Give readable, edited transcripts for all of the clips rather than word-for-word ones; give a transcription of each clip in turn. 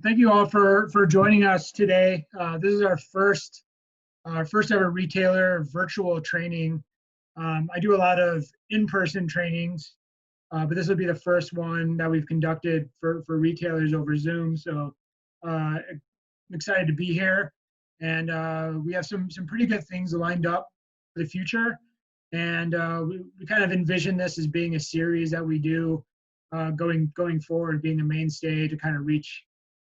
Thank you all for joining us today. This is our first ever retailer virtual training. I do a lot of in-person trainings, but this will be the first one that we've conducted for retailers over Zoom. So I'm excited to be here, and we have some pretty good things lined up for the future. And we kind of envision this as being a series that we do going forward, being a mainstay to kind of reach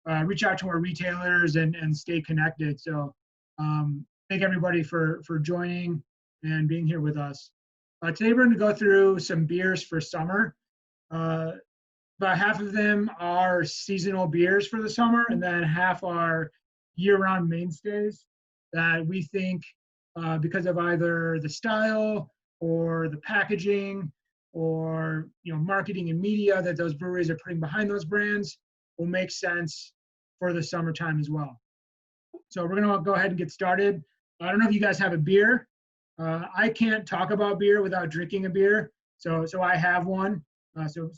out to our retailers and stay connected. So thank everybody for joining and being here with us. Today we're going to go through some beers for summer. About half of them are seasonal beers for the summer, and then half are year-round mainstays that we think because of either the style or the packaging or marketing and media that those breweries are putting behind those brands will make sense for the summertime as well. So we're gonna go ahead and get started. I don't know if you guys have a beer. I can't talk about beer without drinking a beer, so I have one. So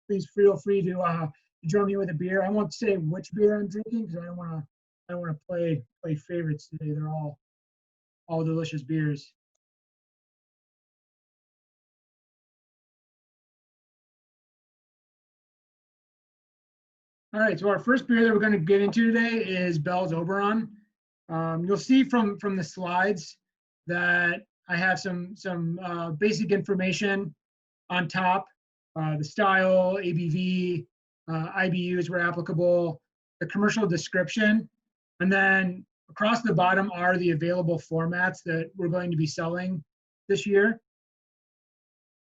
please feel free to join me with a beer. I won't say which beer I'm drinking because I don't want to play favorites today. They're all delicious beers. All right, so our first beer that we're going to get into today is Bell's Oberon. You'll see from the slides that I have some basic information on top, the style, ABV, IBUs where applicable, the commercial description, and then across the bottom are the available formats that we're going to be selling this year,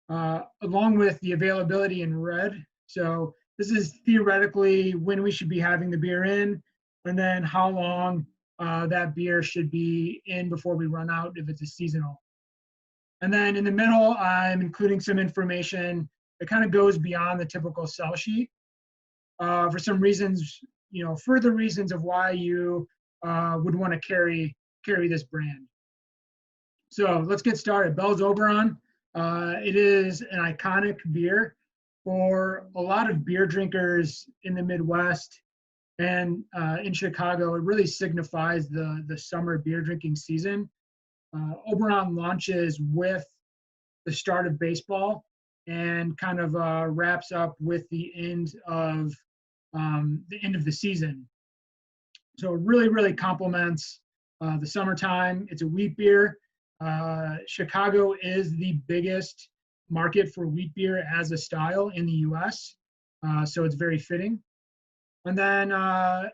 along with the availability in red. So this is theoretically when we should be having the beer in, and then how long that beer should be in before we run out if it's a seasonal. And then in the middle, I'm including some information that kind of goes beyond the typical sell sheet for some reasons, further reasons of why you would want to carry this brand. So let's get started. Bell's Oberon. It is an iconic beer for a lot of beer drinkers in the Midwest and in Chicago. It really signifies the summer beer drinking season. Oberon launches with the start of baseball and kind of wraps up with the end of the season. So it really complements the summertime. It's a wheat beer. Chicago is the biggest market for wheat beer as a style in the U.S., so it's very fitting. And then, I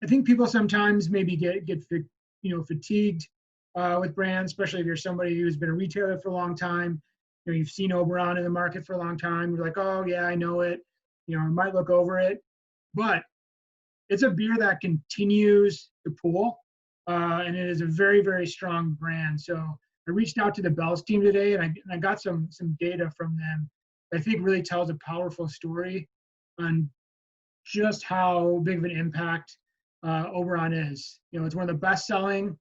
think people sometimes maybe get fatigued with brands, especially if you're somebody who's been a retailer for a long time. You've seen Oberon in the market for a long time. You're like, oh yeah, I know it. I might look over it, but it's a beer that continues to pull, and it is a very strong brand. So I reached out to the Bell's team today, and I got some data from them that I think really tells a powerful story on just how big of an impact Oberon is. It's one of the best-selling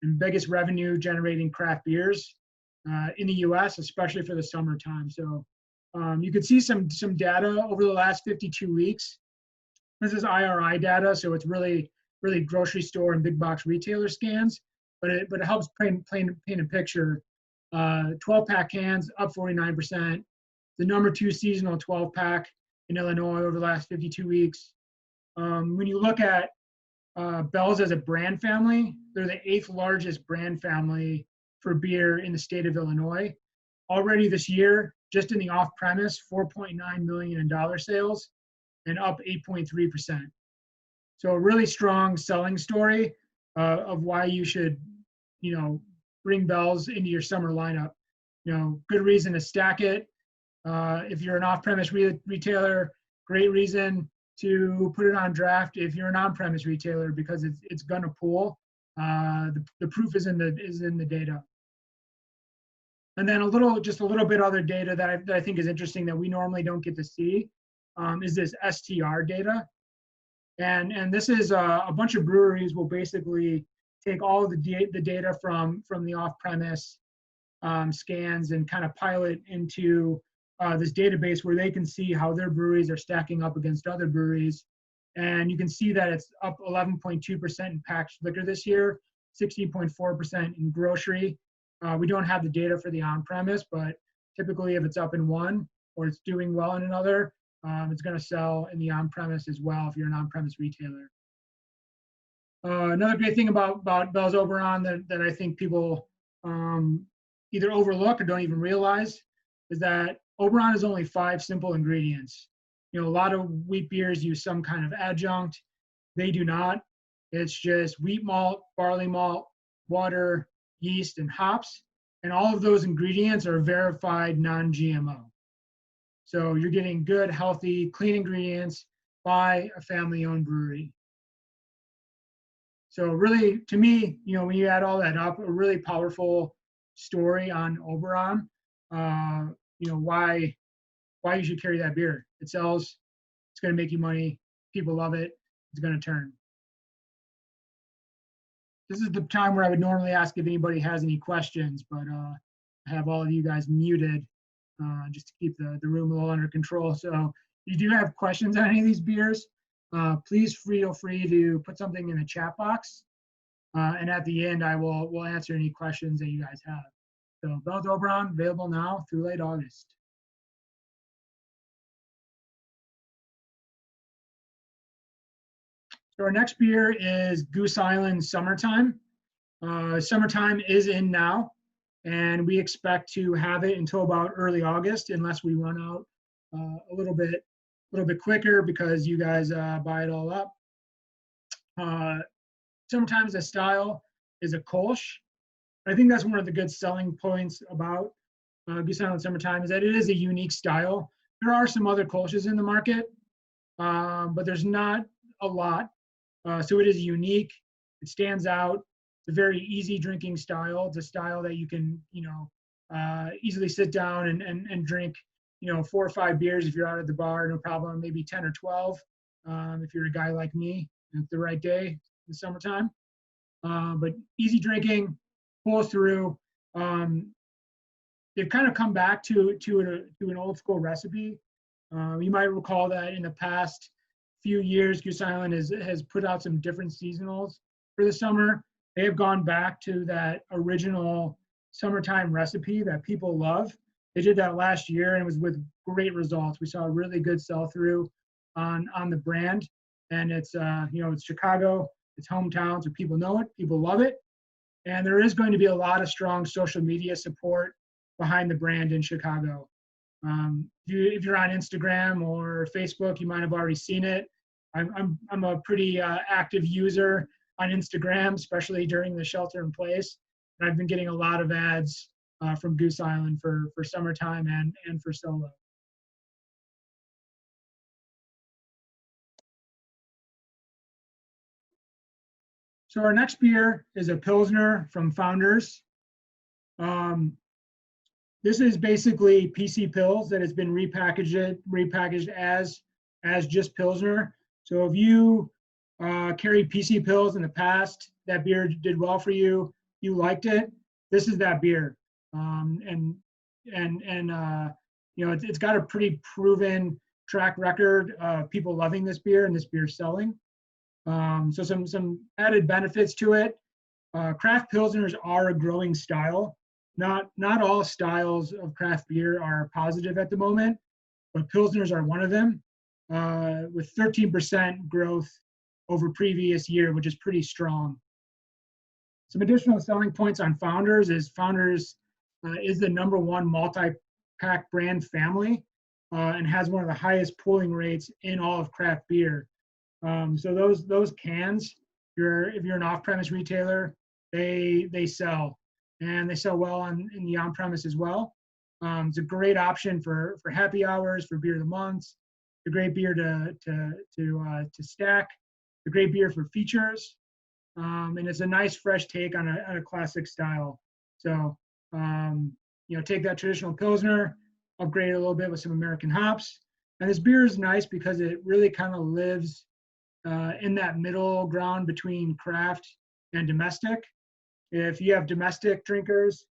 and biggest revenue-generating craft beers in the U.S., especially for the summertime. So you can see some data over the last 52 weeks. This is IRI data, so it's really grocery store and big box retailer scans. But it helps paint a picture. 12-pack cans up 49%. The number 2 seasonal 12-pack in Illinois over the last 52 weeks. When you look at Bell's as a brand family, they're the 8th largest brand family for beer in the state of Illinois. Already this year, just in the off-premise, $4.9 million in dollar sales and up 8.3%. So a really strong selling story of why you should, bring Bell's into your summer lineup. Good reason to stack it. If you're an off-premise retailer, great reason to put it on draft. If you're an on-premise retailer, because it's gonna pool. The proof is in the data. And then just a little bit other data that I think is interesting that we normally don't get to see is this STR data. And this is a bunch of breweries will basically take all of the data from the off-premise scans and kind of pilot into this database where they can see how their breweries are stacking up against other breweries. And you can see that it's up 11.2% in packaged liquor this year, 16.4% in grocery. We don't have the data for the on-premise, but typically if it's up in one or it's doing well in another, it's going to sell in the on-premise as well if you're an on-premise retailer. Another great thing about Bell's Oberon that I think people either overlook or don't even realize is that Oberon is only 5 simple ingredients. You know, a lot of wheat beers use some kind of adjunct. They do not. It's just wheat malt, barley malt, water, yeast, and hops. And all of those ingredients are verified non-GMO. So you're getting good, healthy, clean ingredients by a family-owned brewery. So really, to me, you know, when you add all that up, a really powerful story on Oberon, you know, why you should carry that beer. It sells, it's going to make you money, people love it, it's going to turn. This is the time where I would normally ask if anybody has any questions, but I have all of you guys muted just to keep the room a little under control. So if you do have questions on any of these beers, please feel free to put something in the chat box. And at the end, we'll answer any questions that you guys have. So Bell's Oberon, available now through late August. So our next beer is Goose Island Summertime. Summertime is in now, and we expect to have it until about early August, unless we run out a little bit quicker because you guys buy it all up. Sometimes the style is a Kolsch. I think that's one of the good selling points about Goose Island Summertime is that it is a unique style. There are some other Kolsches in the market, but there's not a lot. So it is unique. It stands out. It's a very easy drinking style. It's a style that you can, you know, easily sit down and drink, you know, 4 or 5 beers if you're out at the bar, no problem. Maybe 10 or 12 if you're a guy like me, at the right day in the summertime. But easy drinking, pull through. They've kind of come back to an old school recipe. You might recall that in the past few years, Goose Island has put out some different seasonals for the summer. They have gone back to that original summertime recipe that people love. They did that last year and it was with great results. We saw a really good sell-through on the brand, and it's you know, it's Chicago, it's hometown, so people know it, people love it, and there is going to be a lot of strong social media support behind the brand in Chicago. If you're on Instagram or Facebook, you might have already seen it. I'm a pretty active user on Instagram, especially during the shelter in place. And I've been getting a lot of ads from Goose Island for summertime and for solo. So our next beer is a Pilsner from Founders. This is basically PC Pils that has been repackaged as just Pilsner. So if you carried PC Pils in the past, that beer did well for you, you liked it, this is that beer. You know, it's got a pretty proven track record of people loving this beer and this beer selling. So some added benefits to it. Craft Pilsners are a growing style. Not all styles of craft beer are positive at the moment, but Pilsners are one of them, with 13% growth over previous year, which is pretty strong. Some additional selling points on Founders is Founders is the #1 multi-pack brand family and has one of the highest pulling rates in all of craft beer. So those cans, if you're an off-premise retailer, they sell. And they sell well in the on-premise as well. It's a great option for happy hours, for beer of the months. It's a great beer to stack. It's a great beer for features, and it's a nice fresh take on a classic style. So you know, take that traditional Pilsner, upgrade it a little bit with some American hops, and this beer is nice because it really kind of lives in that middle ground between craft and domestic. If you have domestic drinkers,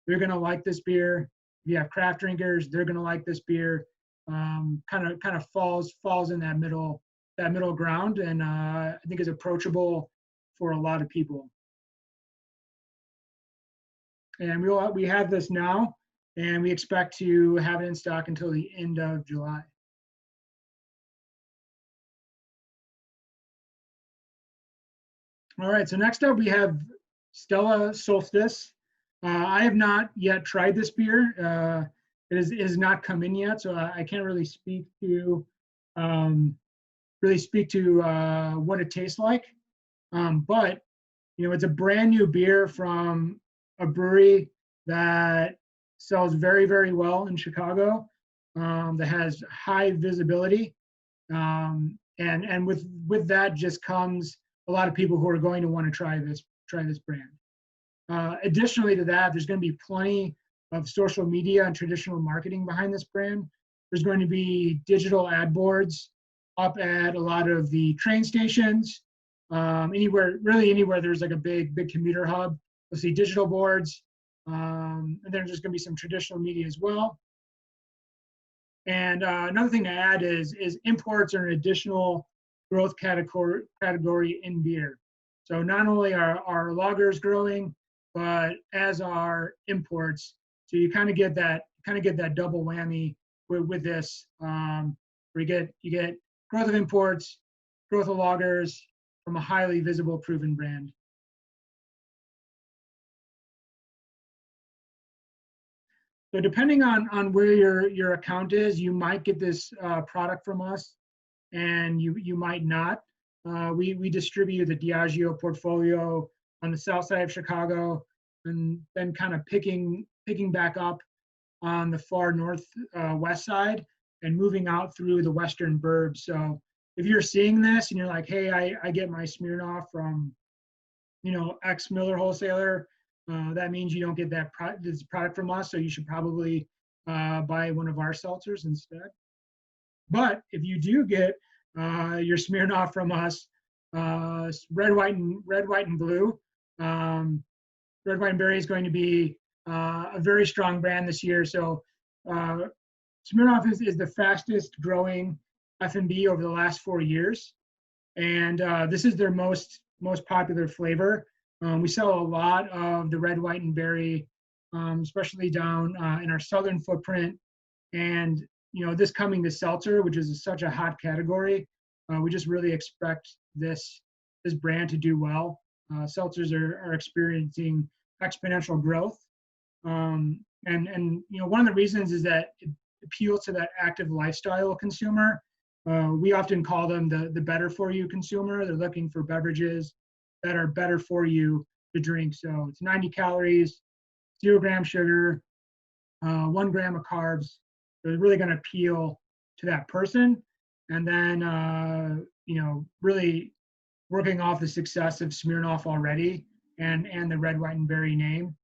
they're going to like this beer. If you have craft drinkers, they're going to like this beer. Kind of falls in that middle that middle ground, and I think is approachable for a lot of people. And we have this now, and we expect to have it in stock until the end of July. All right, so next up we have Stella Solstice. I have not yet tried this beer. It has not come in yet, so I can't really speak to what it tastes like. But you know, it's a brand new beer from a brewery that sells very, very well in Chicago, that has high visibility, and with that just comes a lot of people who are going to want to try this brand. Additionally to that, there's going to be plenty of social media and traditional marketing behind this brand. There's going to be digital ad boards up at a lot of the train stations, anywhere there's like a big commuter hub. You'll see digital boards, and then there's going to be some traditional media as well. And another thing to add is imports are an additional growth category in beer. So not only are our lagers growing, but as are imports. So you kind of get that double whammy with this, where you get growth of imports, growth of lagers from a highly visible, proven brand. So depending on where your account is, you might get this product from us, and you might not. We distribute the Diageo portfolio on the south side of Chicago, and then kind of picking back up on the far west side and moving out through the western burbs. So if you're seeing this and you're like, hey, I get my Smirnoff from, you know, X Miller wholesaler, that means you don't get this product from us, so you should probably buy one of our seltzers instead. But if you do get your Smirnoff from us, red, white, and blue, red, white, and berry is going to be a very strong brand this year. So Smirnoff is the fastest growing F&B over the last 4 years, and this is their most popular flavor. We sell a lot of the red, white, and berry, especially down in our southern footprint. And you know, this coming to seltzer, which is such a hot category, we just really expect this brand to do well. Seltzers are experiencing exponential growth, and you know, one of the reasons is that it appeals to that active lifestyle consumer. We often call them the better for you consumer. They're looking for beverages that are better for you to drink. So it's 90 calories, 0 gram sugar, 1 gram of carbs. So it's really going to appeal to that person. And then, you know, really working off the success of Smirnoff already and the red, white, and berry name.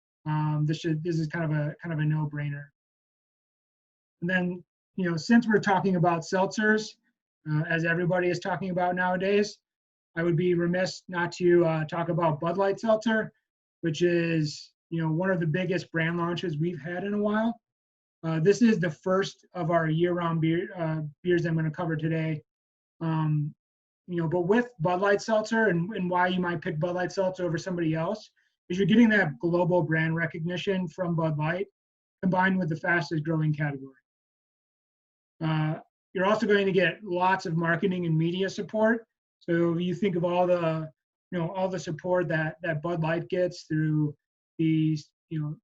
This is kind of a no-brainer. And then, you know, since we're talking about seltzers, as everybody is talking about nowadays, I would be remiss not to talk about Bud Light Seltzer, which is, you know, one of the biggest brand launches we've had in a while. This is the first of our year-round beers I'm going to cover today. You know, but with Bud Light Seltzer, and why you might pick Bud Light Seltzer over somebody else, is you're getting that global brand recognition from Bud Light, combined with the fastest growing category. You're also going to get lots of marketing and media support. So you think of all the support that Bud Light gets through these, you know,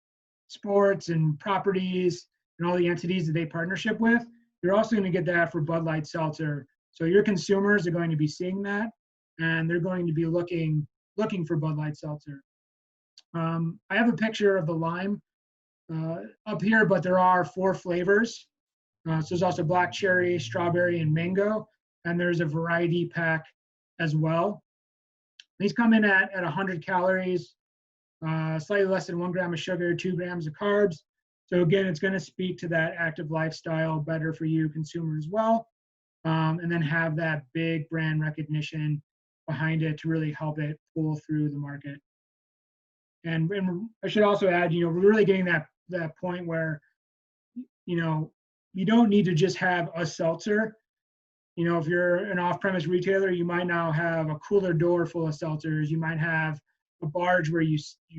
sports and properties and all the entities that they partnership with. You're also going to get that for Bud Light Seltzer. So your consumers are going to be seeing that, and they're going to be looking for Bud Light Seltzer. I have a picture of the lime up here, but there are 4 flavors. So there's also black cherry, strawberry, and mango, and there's a variety pack as well. These come in at 100 calories, slightly less than 1 gram of sugar, 2 grams of carbs. So again, it's going to speak to that active lifestyle, better for you consumer as well, and then have that big brand recognition behind it to really help it pull through the market. And I should also add, you know, we're really getting that point where, you know, you don't need to just have a seltzer. You know, if you're an off-premise retailer, you might now have a cooler door full of seltzers. You might have a barge where you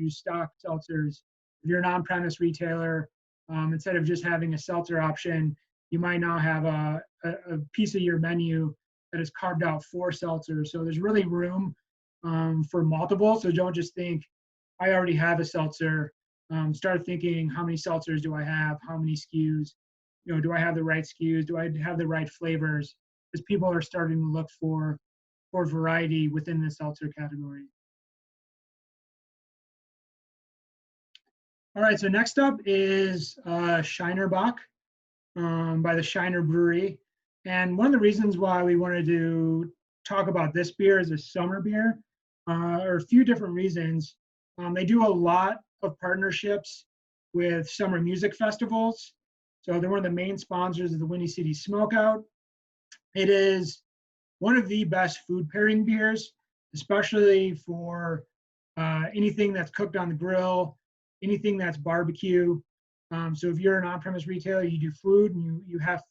stock seltzers. If you're an on-premise retailer, instead of just having a seltzer option, you might now have a piece of your menu that is carved out for seltzers. So there's really room for multiple. So don't just think, I already have a seltzer. Start thinking, how many seltzers do I have? How many SKUs? You know, do I have the right SKUs? Do I have the right flavors? Because people are starting to look for variety within the seltzer category. All right, so next up is Shiner Bock by the Shiner Brewery. And one of the reasons why we wanted to talk about this beer as a summer beer are a few different reasons. They do a lot of partnerships with summer music festivals. So they're one of the main sponsors of the Windy City Smokeout. It is one of the best food pairing beers, especially for anything that's cooked on the grill, anything that's barbecue. So if you're an on-premise retailer, you do food and you have,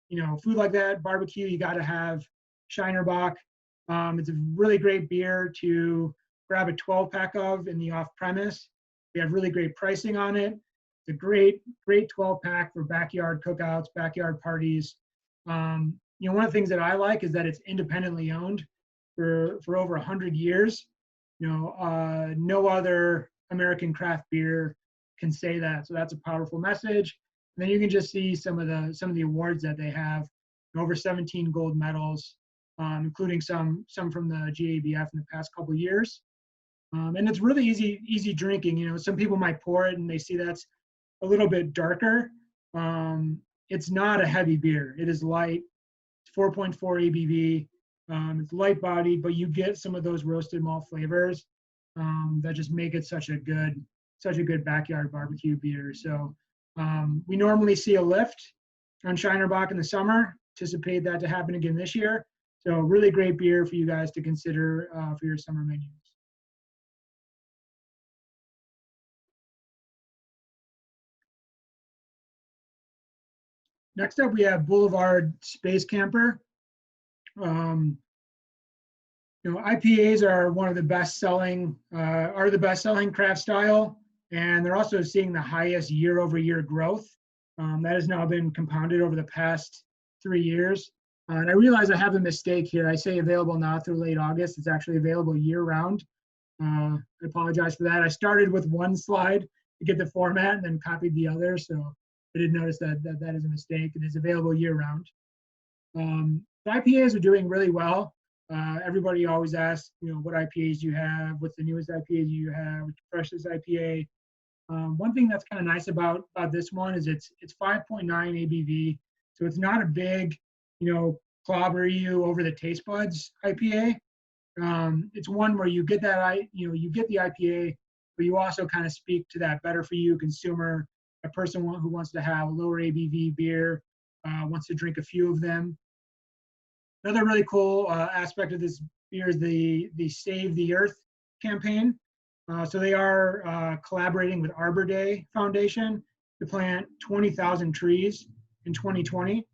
you know, food like that, barbecue, you got to have Shiner Bock. It's a really great beer to grab a 12-pack of in the off-premise. We have really great pricing on it. It's a great 12-pack for backyard cookouts, backyard parties. You know, one of the things that I like is that it's independently owned for over 100 years. You know, no other American craft beer can say that. So that's a powerful message. And then you can just see some of the awards that they have. Over 17 gold medals, including some from the GABF in the past couple of years. And it's really easy drinking. You know, some people might pour it and they see that's a little bit darker. It's not a heavy beer. It is light. It's 4.4 ABV. It's light bodied, but you get some of those roasted malt flavors that just make it such a good backyard barbecue beer. So we normally see a lift on Shiner Bock in the summer. Anticipate that to happen again this year. So really great beer for you guys to consider for your summer menus. Next up, we have Boulevard Space Camper. You know, IPAs are one of the best-selling craft style, and they're also seeing the highest year-over-year growth. That has now been compounded over the past 3 years. And I realize I have a mistake here. I say available now through late August. It's actually available year-round. I apologize for that. I started with one slide to get the format and then copied the other, so I did notice that is a mistake. It is available year-round. The IPAs are doing really well. Everybody always asks, you know, what IPAs do you have? What's the newest IPA do you have? What's the freshest IPA? One thing that's kind of nice about this one is it's 5.9 ABV, so it's not a big, you know, clobber you over the taste buds IPA. It's one where you get that, you get the IPA, but you also kind of speak to that better for you consumer, a person who wants to have a lower ABV beer, wants to drink a few of them. Another really cool aspect of this beer is the Save the Earth campaign. So they are collaborating with Arbor Day Foundation to plant 20,000 trees in 2020.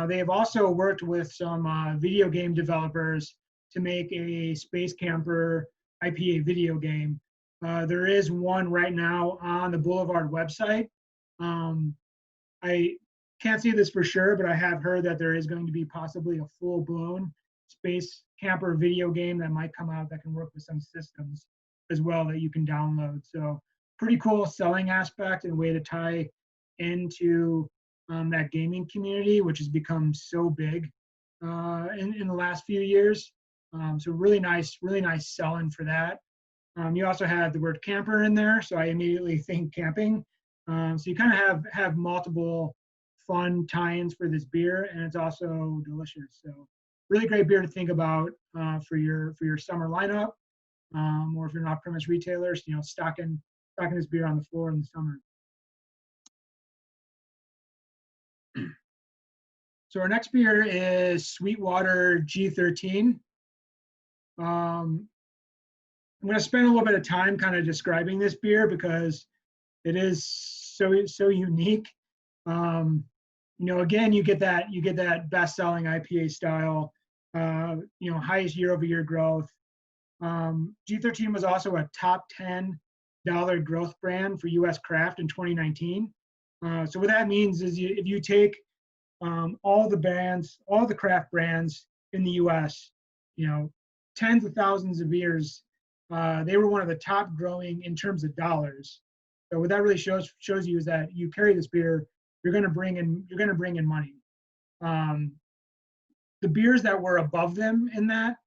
They have also worked with some video game developers to make a Space Camper IPA video game. There is one right now on the Boulevard website. I can't say this for sure, but I have heard that there is going to be possibly a full-blown Space Camper video game that might come out that can work with some systems as well that you can download. So pretty cool selling aspect and way to tie into that gaming community, which has become so big in the last few years. So really nice selling for that. You also have the word camper in there, so I immediately think camping. So you kind of have multiple fun tie-ins for this beer, and it's also delicious. So really great beer to think about for your summer lineup, or if you're not off-premise retailers, you know, stocking this beer on the floor in the summer. So our next beer is SWEETWATER G13. I'm going to spend a little bit of time kind of describing this beer because it is so unique. again, you get that best-selling IPA style, highest year-over-year growth. G13 was also a top $10 growth brand for U.S. craft in 2019. So what that means is if you take all the craft brands in the U.S., tens of thousands of beers, they were one of the top growing in terms of dollars. So what that really shows you is that you carry this beer, you're going to bring in money. The beers that were above them in that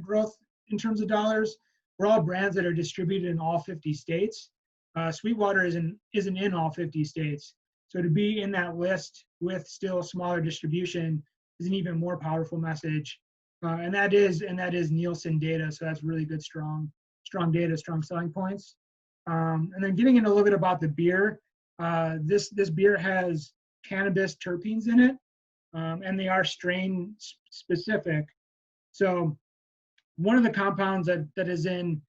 growth in terms of dollars were all brands that are distributed in all 50 states. SWEETWATER isn't in all 50 states. So to be in that list with still smaller distribution is an even more powerful message. And that is Nielsen data. So that's really good, strong data, strong selling points. And then getting into a little bit about the beer, this beer has cannabis terpenes in it, and they are strain specific. So one of the compounds that is in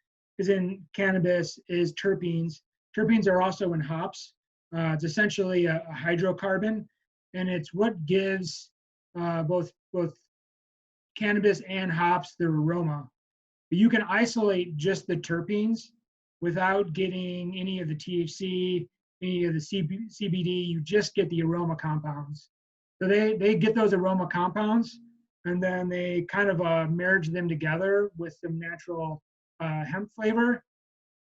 cannabis is terpenes. Terpenes are also in hops. It's essentially a hydrocarbon, and it's what gives both cannabis and hops their aroma. But you can isolate just the terpenes without getting any of the THC, any of the CBD. You just get the aroma compounds. So they get those aroma compounds, and then they kind of merge them together with some natural hemp flavor,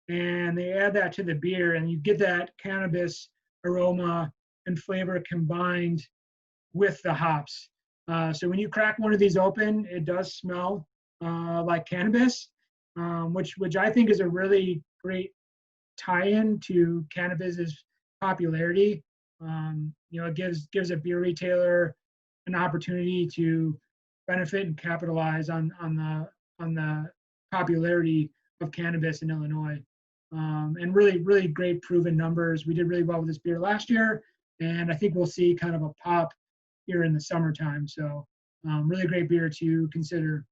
and they add that to the beer, and you get that cannabis aroma and flavor combined with the hops. So when you crack one of these open, it does smell like cannabis, which I think is a really great tie-in to cannabis's popularity. It gives a beer retailer an opportunity to benefit and capitalize on the popularity of cannabis in Illinois. And really great proven numbers. We did really well with this beer last year, and I think we'll see kind of a pop here in the summertime. So really great beer to consider.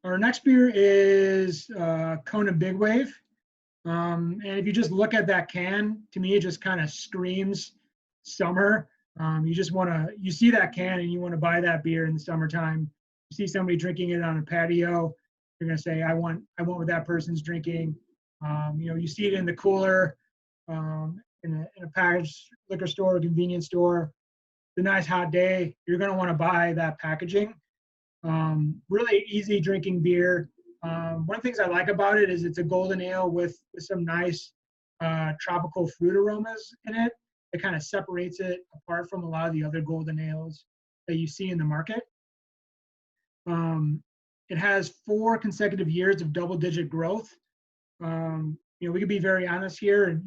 Our next beer is KONA Big Wave. And if you just look at that can, to me, it just kind of screams summer. You see that can and you want to buy that beer in the summertime. You see somebody drinking it on a patio, you're going to say, I want what that person's drinking. You see it in the cooler, in a packaged liquor store or convenience store. It's a nice hot day. You're going to want to buy that packaging. Really easy drinking beer. One of the things I like about it is it's a golden ale with some nice tropical fruit aromas in it. It kind of separates it apart from a lot of the other golden ales that you see in the market. It has 4 consecutive years of double-digit growth. We could be very honest here.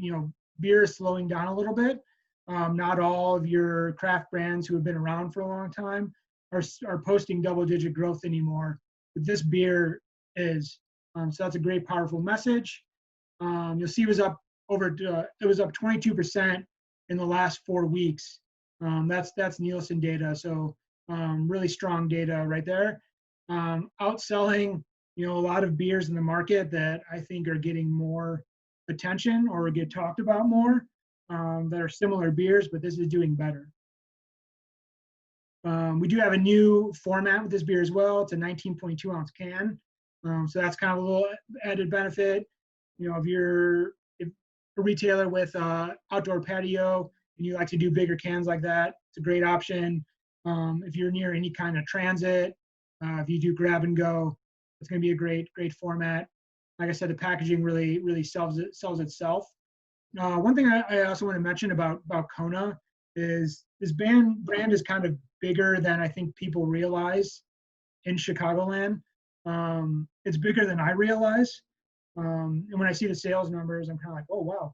Beer is slowing down a little bit. Not all of your craft brands who have been around for a long time are posting double-digit growth anymore. But this beer is. So that's a great, powerful message. You'll see it was up 22% in the last 4 weeks. That's Nielsen data. So really strong data right there. Outselling, a lot of beers in the market that I think are getting more attention or get talked about more, that are similar beers, but this is doing better. We do have a new format with this beer as well. It's a 19.2 ounce can. So that's kind of a little added benefit. If you're a retailer with outdoor patio and you like to do bigger cans like that, it's a great option. If you're near any kind of transit, if you do grab and go, it's going to be a great format. Like I said, the packaging really sells itself. One thing I also want to mention about KONA is this brand is kind of bigger than I think people realize in Chicagoland. It's bigger than I realize. And when I see the sales numbers, I'm kind of like, oh, wow.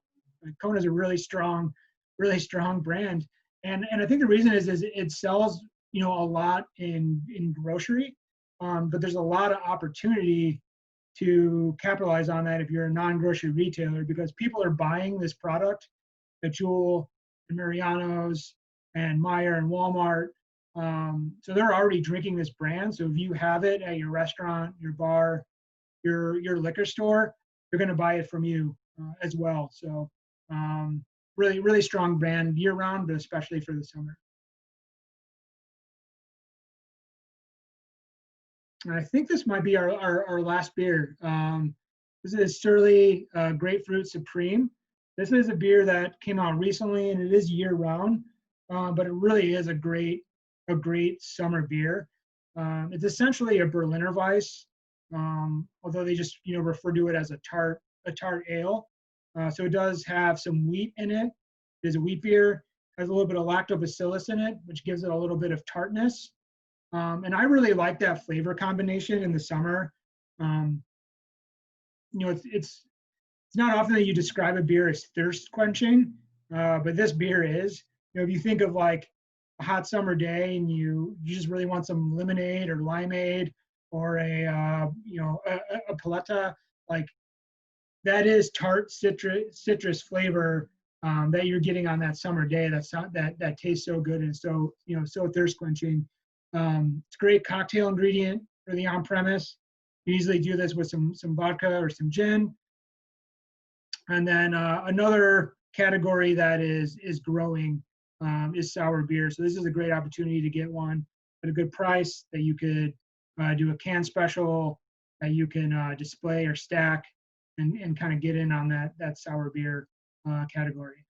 KONA is a really strong brand. And I think the reason is it sells, a lot in grocery, but there's a lot of opportunity to capitalize on that if you're a non-grocery retailer, because people are buying this product at Jewel and Mariano's and Meijer and Walmart. So they're already drinking this brand. So if you have it at your restaurant, your bar, your liquor store, they're going to buy it from you. as well. So really, really strong brand year round, but especially for the summer. And I think this might be our last beer. This is Surly Grapefruit Supreme. This is a beer that came out recently, and it is year round, but it really is a great summer beer. It's essentially a Berliner Weiss, although they just refer to it as a tart ale. So it does have some wheat in it. It is a wheat beer. Has a little bit of lactobacillus in it, which gives it a little bit of tartness. And I really like that flavor combination in the summer. It's not often that you describe a beer as thirst quenching, but this beer is. If you think of like a hot summer day and you just really want some lemonade or limeade or a paletta, like that is tart citrus flavor that you're getting on that summer day. That tastes so good and so so thirst quenching. It's a great cocktail ingredient for the on-premise. You easily do this with some vodka or some gin. And then another category that is growing is sour beer. So this is a great opportunity to get one at a good price that you could do a can special that you can display or stack and kind of get in on that sour beer category.